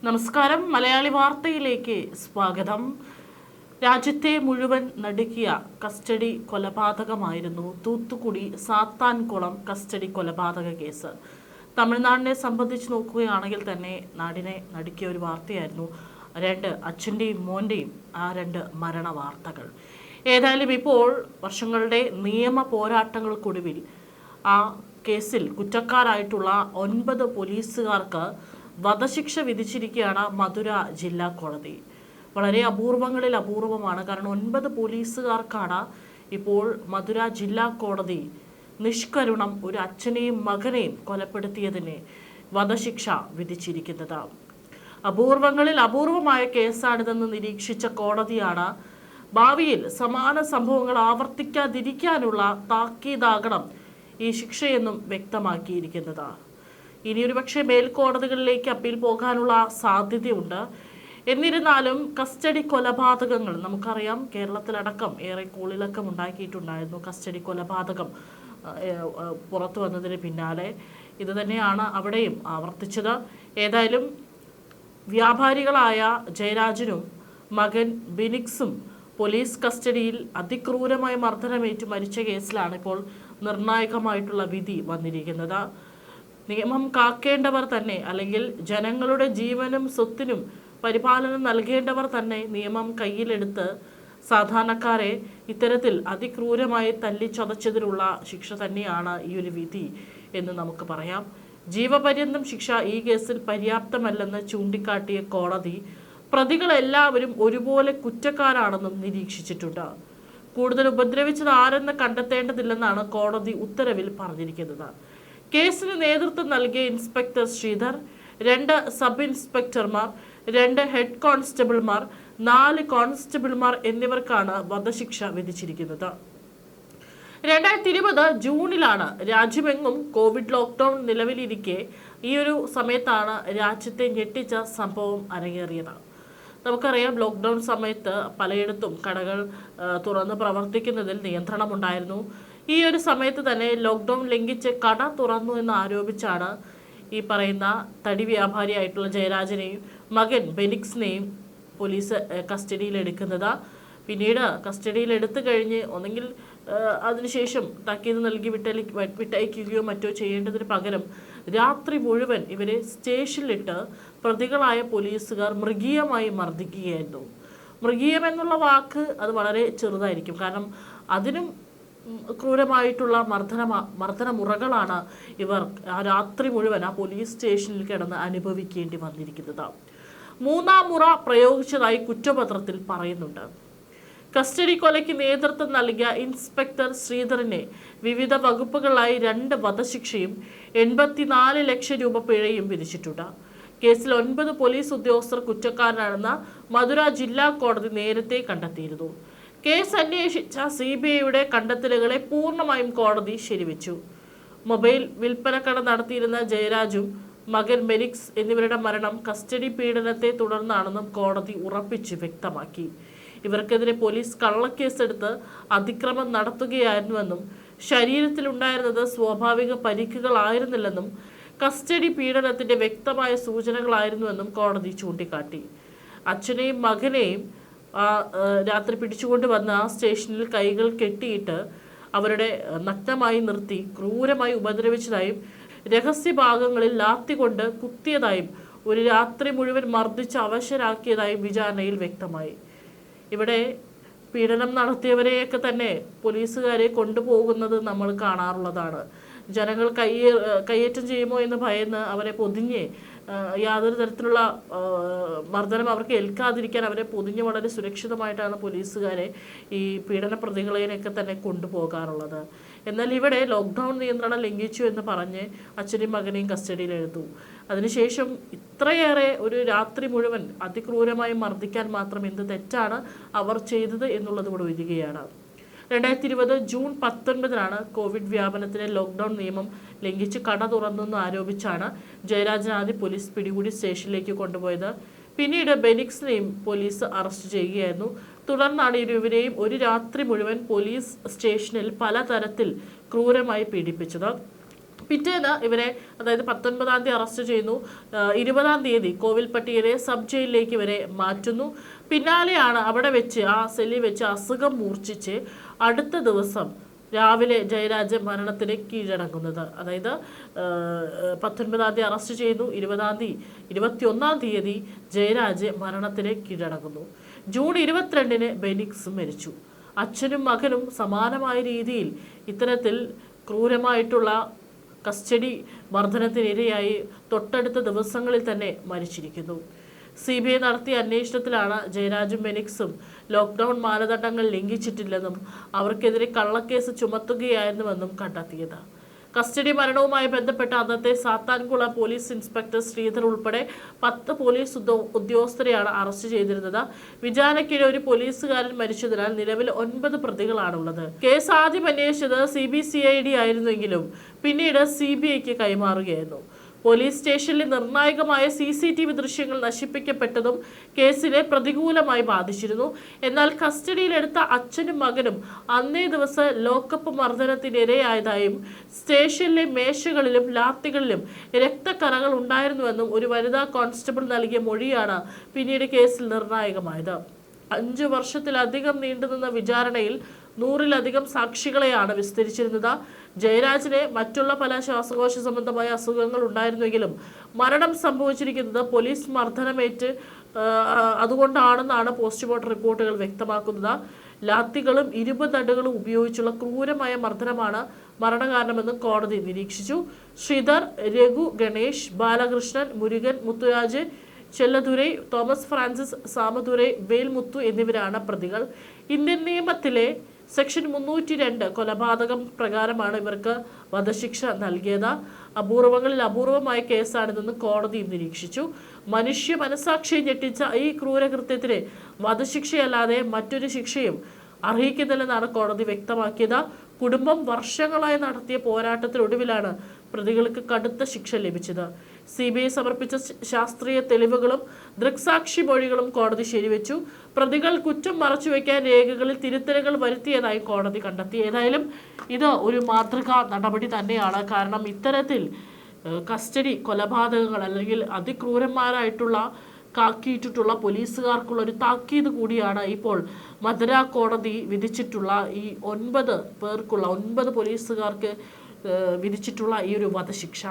നമസ്കാരം. മലയാളി വാർത്തയിലേക്ക് സ്വാഗതം. രാജ്യത്തെ മുഴുവൻ നടുക്കിയ കസ്റ്റഡി കൊലപാതകമായിരുന്നു തൂത്തുക്കുടി സാത്താൻകുളം കസ്റ്റഡി കൊലപാതക കേസ്. തമിഴ്നാടിനെ സംബന്ധിച്ച് നോക്കുകയാണെങ്കിൽ തന്നെ നാടിനെ നടുക്കിയ ഒരു വാർത്തയായിരുന്നു രണ്ട് അച്ഛൻ്റെയും മോൻ്റെയും ആ രണ്ട് മരണ വാർത്തകൾ. ഏതായാലും ഇപ്പോൾ വർഷങ്ങളുടെ നിയമ പോരാട്ടങ്ങൾക്കൊടുവിൽ ആ കേസിൽ കുറ്റക്കാരായിട്ടുള്ള 9 പോലീസുകാർക്ക് വധശിക്ഷ വിധിച്ചിരിക്കുകയാണ് മധുര ജില്ലാ കോടതി. വളരെ അപൂർവങ്ങളിൽ അപൂർവമാണ്. കാരണം 9 പോലീസുകാർക്കാണ് ഇപ്പോൾ മധുര ജില്ലാ കോടതി നിഷ്കരുണം ഒരു അച്ഛനെയും മകനെയും കൊലപ്പെടുത്തിയതിന് വധശിക്ഷ വിധിച്ചിരിക്കുന്നത്. അപൂർവങ്ങളിൽ അപൂർവമായ കേസാണിതെന്ന് നിരീക്ഷിച്ച കോടതിയാണ് ഭാവിയിൽ സമാന സംഭവങ്ങൾ ആവർത്തിക്കാതിരിക്കാനുള്ള താക്കീതാകണം ഈ ശിക്ഷയെന്നും വ്യക്തമാക്കിയിരിക്കുന്നത്. ഇനിയൊരു പക്ഷേ മേൽക്കോടതികളിലേക്ക് അപ്പീൽ പോകാനുള്ള സാധ്യതയുണ്ട്. എന്നിരുന്നാലും കസ്റ്റഡി കൊലപാതകങ്ങൾ നമുക്കറിയാം, കേരളത്തിലടക്കം ഏറെ കോളിളക്കം ഉണ്ടാക്കിയിട്ടുണ്ടായിരുന്നു. കസ്റ്റഡി കൊലപാതകം പുറത്തു വന്നതിന് പിന്നാലെ ഇത് തന്നെയാണ് അവിടെയും ആവർത്തിച്ചത്. ഏതായാലും വ്യാപാരികളായ ജയരാജനും മകൻ ബിനിക്സും പോലീസ് കസ്റ്റഡിയിൽ അതിക്രൂരമായ മർദ്ദനമേറ്റ് മരിച്ച കേസിലാണ് ഇപ്പോൾ നിർണായകമായിട്ടുള്ള വിധി വന്നിരിക്കുന്നത്. നിയമം കാക്കേണ്ടവർ തന്നെ, അല്ലെങ്കിൽ ജനങ്ങളുടെ ജീവനും സ്വത്തിനും പരിപാലനം നൽകേണ്ടവർ തന്നെ നിയമം കയ്യിലെടുത്ത് സാധാരണക്കാരെ ഇത്തരത്തിൽ അതിക്രൂരമായി തല്ലിച്ചതച്ചതിനുള്ള ശിക്ഷ തന്നെയാണ് ഈ ഒരു വിധി എന്ന് നമുക്ക് പറയാം. ജീവപര്യന്തം ശിക്ഷ ഈ കേസിൽ പര്യാപ്തമല്ലെന്ന് ചൂണ്ടിക്കാട്ടിയ കോടതി പ്രതികളെല്ലാവരും ഒരുപോലെ കുറ്റക്കാരാണെന്നും നിരീക്ഷിച്ചിട്ടുണ്ട്. കൂടുതൽ ഉപദ്രവിച്ചത് ആരെന്ന് കണ്ടെത്തേണ്ടതില്ലെന്നാണ് കോടതി ഉത്തരവിൽ പറഞ്ഞിരിക്കുന്നത്. കേസിന് നേതൃത്വം നൽകിയ ഇൻസ്പെക്ടർ ശ്രീധർ, 2 സബ് ഇൻസ്പെക്ടർമാർ, 2 ഹെഡ് കോൺസ്റ്റബിൾമാർ, 4 കോൺസ്റ്റബിൾമാർ എന്നിവർക്കാണ് വധശിക്ഷ വിധിച്ചിരിക്കുന്നത്. 2020 ജൂണിലാണ് രാജ്യമെങ്ങും കോവിഡ് ലോക്ക്ഡൌൺ നിലവിലിരിക്കെ ഈ ഒരു സമയത്താണ് രാജ്യത്തെ ഞെട്ടിച്ച സംഭവം അരങ്ങേറിയത്. നമുക്കറിയാം, ലോക്ക്ഡൗൺ സമയത്ത് പലയിടത്തും കടകൾ തുറന്ന് പ്രവർത്തിക്കുന്നതിൽ നിയന്ത്രണമുണ്ടായിരുന്നു. ഈ ഒരു സമയത്ത് തന്നെ ലോക്ക്ഡൗൺ ലംഘിച്ച് കട തുറന്നു എന്ന് ആരോപിച്ചാണ് ഈ പറയുന്ന തടി വ്യാപാരിയായിട്ടുള്ള ജയരാജനെയും മകൻ ബെനിക്സിനെയും പോലീസ് കസ്റ്റഡിയിലെടുക്കുന്നത്. പിന്നീട് കസ്റ്റഡിയിലെടുത്തു കഴിഞ്ഞ് ഒന്നെങ്കിൽ അതിനുശേഷം താക്കീത് നൽകി വിട്ടയക്കുകയോ മറ്റോ ചെയ്യേണ്ടതിന് പകരം രാത്രി മുഴുവൻ ഇവരെ സ്റ്റേഷനിലിട്ട് പ്രതികളായ പോലീസുകാർ മൃഗീയമായി മർദ്ദിക്കുകയായിരുന്നു. മൃഗീയം എന്നുള്ള വാക്ക് അത് വളരെ ചെറുതായിരിക്കും. കാരണം അതിനും ക്രൂരമായിട്ടുള്ള മർദ്ദനമുറകളാണ് ഇവർ ആ രാത്രി മുഴുവൻ ആ പോലീസ് സ്റ്റേഷനിൽ കിടന്ന് അനുഭവിക്കേണ്ടി വന്നിരിക്കുന്നത്. 3ാം മുറ പ്രയോഗിച്ചതായി കുറ്റപത്രത്തിൽ പറയുന്നുണ്ട്. കസ്റ്റഡി കൊലയ്ക്ക് നേതൃത്വം നൽകിയ ഇൻസ്പെക്ടർ ശ്രീധറിനെ വിവിധ വകുപ്പുകളായി 2 വധശിക്ഷയും 84 ലക്ഷം രൂപ പിഴയും വിധിച്ചിട്ടുണ്ട്. കേസിൽ 9 പോലീസ് ഉദ്യോഗസ്ഥർ കുറ്റക്കാരനാണെന്ന് മധുര ജില്ലാ കോടതി നേരത്തെ കണ്ടെത്തിയിരുന്നു. കേസ് അന്വേഷിച്ച CBIയുടെ കണ്ടെത്തലുകളെ പൂർണ്ണമായും കോടതി ശരിവെച്ചു. മൊബൈൽ വിൽപ്പനക്കട നടത്തിയിരുന്ന ജയരാജും മകൻ ബെനിക്സ് എന്നിവരുടെ മരണം കസ്റ്റഡി പീഡനത്തെ തുടർന്നാണെന്നും കോടതി ഉറപ്പിച്ച് വ്യക്തമാക്കി. ഇവർക്കെതിരെ പോലീസ് കള്ളക്കേസെടുത്ത് അതിക്രമം നടത്തുകയായിരുന്നുവെന്നും ശരീരത്തിലുണ്ടായിരുന്നത് സ്വാഭാവിക പരിക്കുകളായിരുന്നില്ലെന്നും കസ്റ്റഡി പീഡനത്തിന്റെ വ്യക്തമായ സൂചനകളായിരുന്നുവെന്നും കോടതി ചൂണ്ടിക്കാട്ടി. അച്ഛനെയും മകനെയും രാത്രി പിടിച്ചുകൊണ്ട് വന്ന ആ സ്റ്റേഷനിൽ കൈകൾ കെട്ടിയിട്ട് അവരുടെ നഗ്നമായി നിർത്തി ക്രൂരമായി ഉപദ്രവിച്ചതായും രഹസ്യഭാഗങ്ങളിൽ ലാത്തികൊണ്ട് കുത്തിയതായും ഒരു രാത്രി മുഴുവൻ മർദ്ദിച്ച് അവശരാക്കിയതായും വിചാരണയിൽ വ്യക്തമായി. ഇവിടെ പീഡനം നടത്തിയവരെയൊക്കെ തന്നെ പോലീസുകാരെ കൊണ്ടുപോകുന്നത് നമ്മൾ കാണാറുള്ളതാണ്. ജനങ്ങൾ കയ്യേറ്റം ചെയ്യുമോ എന്ന് ഭയന്ന് അവരെ പൊതിഞ്ഞ് യാതൊരു തരത്തിലുള്ള മർദ്ദനം അവർക്ക് ഏൽക്കാതിരിക്കാൻ അവരെ പൊതിഞ്ഞ് വളരെ സുരക്ഷിതമായിട്ടാണ് പോലീസുകാരെ ഈ പീഡന പ്രതികളെയൊക്കെ തന്നെ കൊണ്ടുപോകാറുള്ളത്. എന്നാൽ ഇവിടെ ലോക്ക്ഡൗൺ നിയന്ത്രണം ലംഘിച്ചു എന്ന് പറഞ്ഞ് അച്ഛനെയും മകനെയും കസ്റ്റഡിയിലെടുത്തു. അതിനുശേഷം ഇത്രയേറെ ഒരു രാത്രി മുഴുവൻ അതിക്രൂരമായി മർദ്ദിക്കാൻ മാത്രം എന്ത് തെറ്റാണ് അവർ ചെയ്തത് എന്നുള്ളത് കൂടെ വരികയാണ്. 2020 ജൂൺ 19 കോവിഡ് വ്യാപനത്തിന് ലോക്ക്ഡൗൺ നിയമം ലംഘിച്ച് കട തുറന്നെന്ന് ആരോപിച്ചാണ് ജയരാജൻ ആദ്യം പോലീസ് പിടികൂടി സ്റ്റേഷനിലേക്ക് കൊണ്ടുപോയത്. പിന്നീട് ബെനിക്സിനെയും പോലീസ് അറസ്റ്റ് ചെയ്യുകയായിരുന്നു. തുടർന്നാണ് ഇരുവരെയും ഒരു രാത്രി മുഴുവൻ പോലീസ് സ്റ്റേഷനിൽ പലതരത്തിൽ ക്രൂരമായി പീഡിപ്പിച്ചത്. പിറ്റേന്ന് ഇവരെ, അതായത് 19-ാം തീയതി അറസ്റ്റ് ചെയ്യുന്നു. 20-ാം തീയതി കോവിൽപ്പട്ടിയിലെ സബ് ജയിലിലേക്ക് ഇവരെ മാറ്റുന്നു. പിന്നാലെയാണ് അവിടെ വെച്ച്, ആ സെല്ലിൽ വെച്ച് അസുഖം മൂർച്ഛിച്ച് അടുത്ത ദിവസം രാവിലെ ജയരാജ് മരണത്തിന് കീഴടങ്ങുന്നത്. അതായത് 19-ാം തീയതി അറസ്റ്റ് ചെയ്യുന്നു, 21-ാം തീയതി ജയരാജ് മരണത്തിന് കീഴടങ്ങുന്നു. ജൂൺ 22-ന് ബെനിക്സ് മരിച്ചു. അച്ഛനും മകനും സമാനമായ രീതിയിൽ ഇത്തരത്തിൽ ക്രൂരമായിട്ടുള്ള കസ്റ്റഡി മർദ്ദനത്തിനിരയായി തൊട്ടടുത്ത ദിവസങ്ങളിൽ തന്നെ മരിച്ചിരിക്കുന്നു. CBI നടത്തിയ അന്വേഷണത്തിലാണ് ജയരാജും ബെനിക്സും ലോക്ക്ഡൌൺ മാനദണ്ഡങ്ങൾ ലംഘിച്ചിട്ടില്ലെന്നും അവർക്കെതിരെ കള്ളക്കേസ് ചുമത്തുകയായിരുന്നുവെന്നും കണ്ടെത്തിയത്. കസ്റ്റഡി മരണവുമായി ബന്ധപ്പെട്ട അന്നത്തെ സാത്താൻകുളം പോലീസ് ഇൻസ്പെക്ടർ ശ്രീധർ ഉൾപ്പെടെ 10 പോലീസ് ഉദ്യോഗസ്ഥരെയാണ് അറസ്റ്റ് ചെയ്തിരുന്നത്. വിചാരണയ്ക്കിടെ ഒരു പോലീസുകാരൻ മരിച്ചതിനാൽ നിലവിൽ 9 പ്രതികളാണുള്ളത്. കേസ് ആദ്യം അന്വേഷിച്ചത് CBCID ആയിരുന്നെങ്കിലും പിന്നീട് CBIക്ക് കൈമാറുകയായിരുന്നു. പോലീസ് സ്റ്റേഷനിലെ നിർണായകമായ CCTV ദൃശ്യങ്ങൾ നശിപ്പിക്കപ്പെട്ടതും കേസിനെ പ്രതികൂലമായി ബാധിച്ചിരുന്നു. എന്നാൽ കസ്റ്റഡിയിലെടുത്ത അച്ഛനും മകനും അന്നേ ദിവസം ലോക്കപ്പ് മർദ്ദനത്തിനിരയായതായും സ്റ്റേഷനിലെ മേശകളിലും ലാത്തികളിലും രക്തക്കറകൾ ഉണ്ടായിരുന്നുവെന്നും ഒരു വനിതാ കോൺസ്റ്റബിൾ നൽകിയ മൊഴിയാണ് പിന്നീട് കേസിൽ നിർണായകമായത്. 5 വർഷത്തിലധികം നീണ്ടുനിന്ന വിചാരണയിൽ 100-ലധികം സാക്ഷികളെയാണ് വിസ്തരിച്ചിരുന്നത്. ജയരാജിന് മറ്റുള്ള പല ശ്വാസകോശ സംബന്ധമായ അസുഖങ്ങൾ ഉണ്ടായിരുന്നെങ്കിലും മരണം സംഭവിച്ചിരിക്കുന്നത് പോലീസ് മർദ്ദനമേറ്റ് അതുകൊണ്ടാണെന്നാണ് പോസ്റ്റ്മോർട്ടം റിപ്പോർട്ടുകൾ വ്യക്തമാക്കുന്നത്. ലാത്തികളും ഇരുമ്പ് തണ്ടുകളും ഉപയോഗിച്ചുള്ള ക്രൂരമായ മർദ്ദനമാണ് മരണകാരണമെന്ന് കോടതി നിരീക്ഷിച്ചു. ശ്രീധർ, രഘു, ഗണേഷ്, ബാലകൃഷ്ണൻ, മുരുകൻ, മുത്തുരാജ്, ചെല്ലദുരൈ, തോമസ് ഫ്രാൻസിസ്, സാമദുരൈ, വേൽമുത്തു എന്നിവരാണ് പ്രതികൾ. ഇന്ത്യൻ നിയമത്തിലെ സെക്ഷൻ 302 കൊലപാതകം പ്രകാരമാണ് ഇവർക്ക് വധശിക്ഷ നൽകിയത്. അപൂർവങ്ങളിൽ അപൂർവമായ കേസാണിതെന്ന് കോടതി നിരീക്ഷിച്ചു. മനുഷ്യ മനസാക്ഷിയെ ഞെട്ടിച്ച ഈ ക്രൂരകൃത്യത്തിന് വധശിക്ഷയല്ലാതെ മറ്റൊരു ശിക്ഷയും അർഹിക്കുന്നില്ലെന്നാണ് കോടതി വ്യക്തമാക്കിയത്. കുടുംബം വർഷങ്ങളായി നടത്തിയ പോരാട്ടത്തിനൊടുവിലാണ് പ്രതികൾക്ക് കടുത്ത ശിക്ഷ ലഭിച്ചത്. CBI സമർപ്പിച്ച ശാസ്ത്രീയ തെളിവുകളും ദൃക്സാക്ഷി മൊഴികളും കോടതി ശരിവെച്ചു. പ്രതികൾ കുറ്റം മറച്ചുവെക്കാൻ രേഖകളിൽ തിരുത്തലുകൾ വരുത്തിയതായി കോടതി കണ്ടെത്തി. ഏതായാലും ഇത് ഒരു മാതൃകാ നടപടി തന്നെയാണ്. കാരണം ഇത്തരത്തിൽ കസ്റ്റഡി കൊലപാതകങ്ങൾ അല്ലെങ്കിൽ അതിക്രൂരന്മാരായിട്ടുള്ള കാക്കിയിട്ടുള്ള പോലീസുകാർക്കുള്ള ഒരു താക്കീത് കൂടിയാണ് ഇപ്പോൾ മധുര കോടതി വിധിച്ചിട്ടുള്ള ഈ 9 പോലീസുകാർക്ക് വിധിച്ചിട്ടുള്ള ഈ ഒരു വധശിക്ഷ.